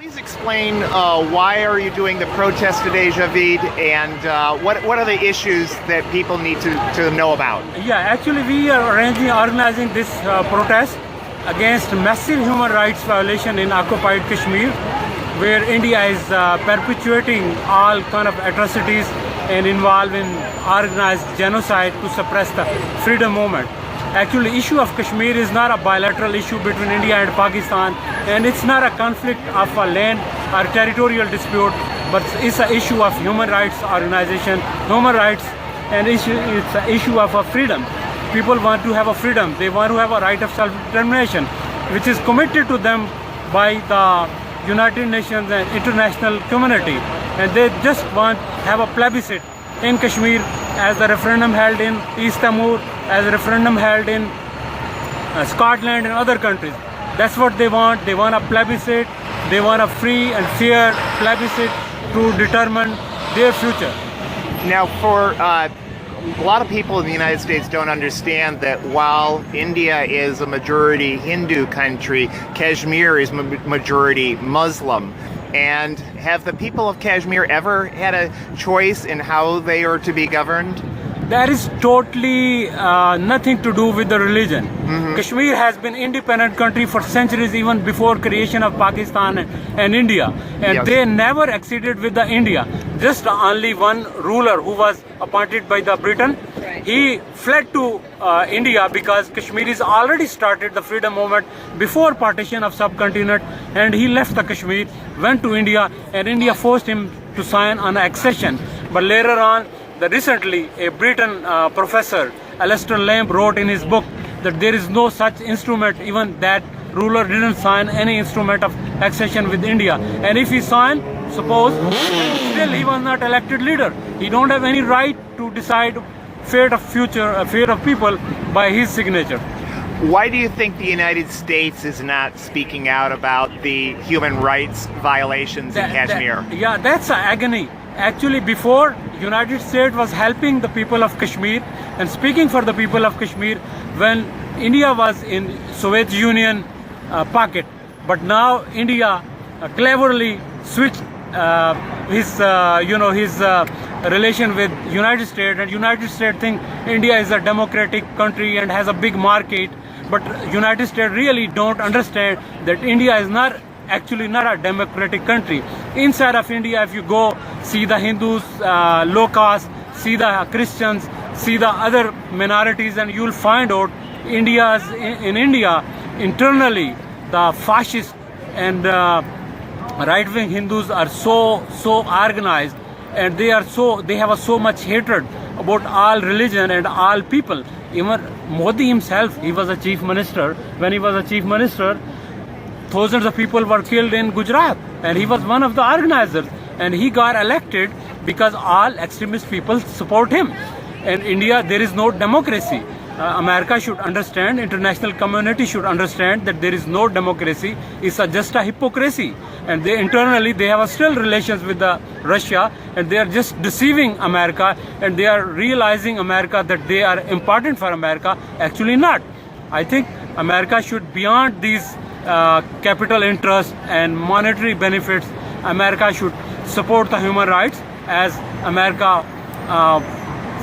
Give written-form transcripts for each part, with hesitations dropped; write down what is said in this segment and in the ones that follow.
Please explain why are you doing the protest today, Javed, and what are the issues that people need to know about? Yeah, actually we are organizing this protest against massive human rights violation in occupied Kashmir, where India is perpetuating all kind of atrocities and involved in organized genocide to suppress the freedom movement. Actually, issue of Kashmir is not a bilateral issue between India and Pakistan, and it's not a conflict of a land or territorial dispute, but it's an issue of human rights organization, human rights, and it's an issue of a freedom. People want to have a freedom. They want to have a right of self-determination, which is committed to them by the United Nations and international community. And they just want to have a plebiscite in Kashmir, as the referendum held in East Timor, as a referendum held in Scotland and other countries. That's what they want. They want a plebiscite. They want a free and fair plebiscite to determine their future. Now, for a lot of people in the United States don't understand that while India is a majority Hindu country, Kashmir is majority Muslim. And have the people of Kashmir ever had a choice in how they are to be governed? That is totally nothing to do with the religion. Kashmir has been independent country for centuries, even before creation of Pakistan and India. And Yes. they never acceded with the India. Just only one ruler who was appointed by the Britain. He fled to India because Kashmiris already started the freedom movement before partition of subcontinent, and he left the Kashmir, went to India, and India forced him to sign on accession. But later on, recently a Britain professor, Alistair Lamb, wrote in his book that there is no such instrument, even that ruler didn't sign any instrument of accession with India. And if he signed, suppose, still he was not elected leader. He don't have any right to decide fate of people by his signature. Why do you think the United States is not speaking out about the human rights violations in Kashmir? Yeah, that's an agony. Actually, before, United States was helping the people of Kashmir and speaking for the people of Kashmir when India was in Soviet Union pocket. But now India cleverly switched his relation with United States, and United States think India is a democratic country and has a big market. But United States really don't understand that India is actually not a democratic country. Inside of India, if you go see the Hindus, low caste, see the Christians, see the other minorities, and you'll find out in India internally the fascist and right-wing Hindus are so organized, and they have so much hatred about all religion and all people. Even Modi himself, he was a chief minister. When he was a chief minister, thousands of people were killed in Gujarat, and he was one of the organizers, and he got elected because all extremist people support him. In India, there is no democracy. America should understand, international community should understand that there is no democracy. It's just a hypocrisy. And internally they have still relations with Russia, and they are just deceiving America, and they are realizing America that they are important for America. Actually not. I think America should, beyond these capital interests and monetary benefits, America should support the human rights, as America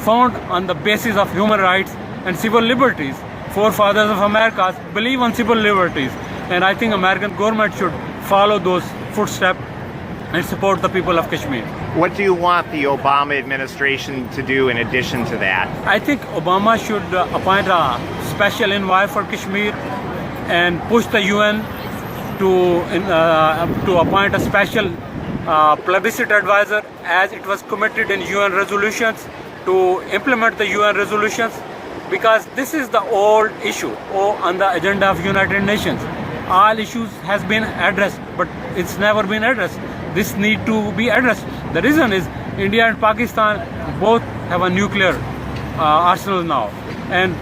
found on the basis of human rights and civil liberties. Forefathers of America believe on civil liberties, and I think American government should follow those footsteps and support the people of Kashmir. What do you want the Obama administration to do in addition to that? I think Obama should appoint a special envoy for Kashmir and push the UN to appoint a special plebiscite advisor, as it was committed in UN resolutions, to implement the UN resolutions, because this is the old issue on the agenda of United Nations. All issues has been addressed, but it's never been addressed. This need to be addressed. The reason is India and Pakistan both have a nuclear arsenal now, and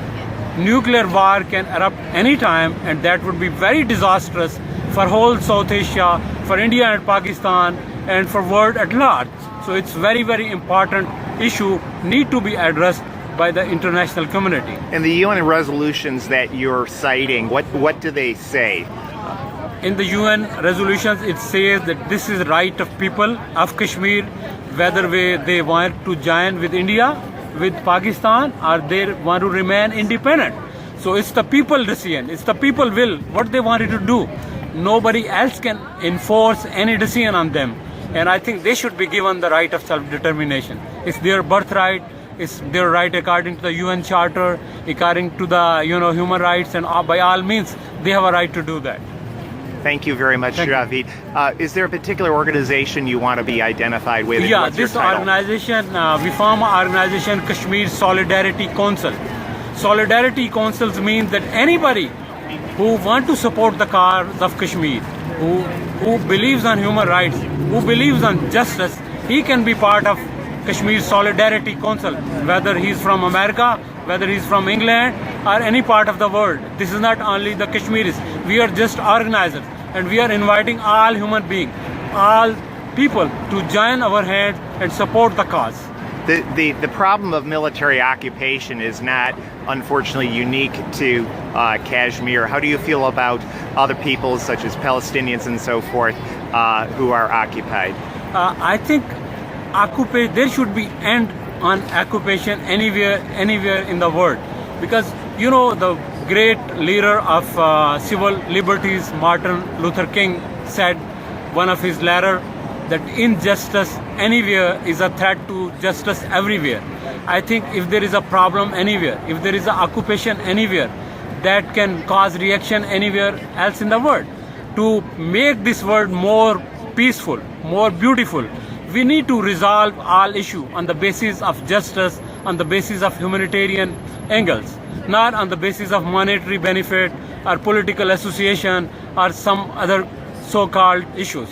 nuclear war can erupt any time, and that would be very disastrous for whole South Asia, for India and Pakistan, and for world at large. So it's very, very important issue, need to be addressed by the international community. And the UN resolutions that you're citing, what do they say? in the UN resolutions it says that this is right of people of Kashmir, whether they want to join with India, with Pakistan, or they want to remain independent. So it's the people decision, it's the people will, what they wanted to do. Nobody else can enforce any decision on them. And I think they should be given the right of self-determination. It's their birthright, it's their right according to the UN Charter, according to the human rights, and by all means, they have a right to do that. Thank you very much, Javed. Is there a particular organization you want to be identified with? Yeah, what's your this title? organization, we form an organization, Kasmir Solidarity Council. Solidarity Councils means that anybody who want to support the cause of Kashmir, who believes on human rights, who believes on justice, he can be part of Kashmir Solidarity Council, whether he's from America, whether he's from England, or any part of the world. This is not only the Kashmiris. We are just organizers, and we are inviting all human beings, all people to join our hands and support the cause. The problem of military occupation is not, unfortunately, unique to Kashmir. How do you feel about other peoples, such as Palestinians and so forth, who are occupied? I think there should be end on occupation anywhere in the world, because the great leader of civil liberties, Martin Luther King, said one of his letters that injustice anywhere is a threat to justice everywhere. I think if there is a problem anywhere, if there is an occupation anywhere, that can cause reaction anywhere else in the world. To make this world more peaceful, more beautiful, we need to resolve all issues on the basis of justice, on the basis of humanitarian angles, not on the basis of monetary benefit or political association or some other so-called issues.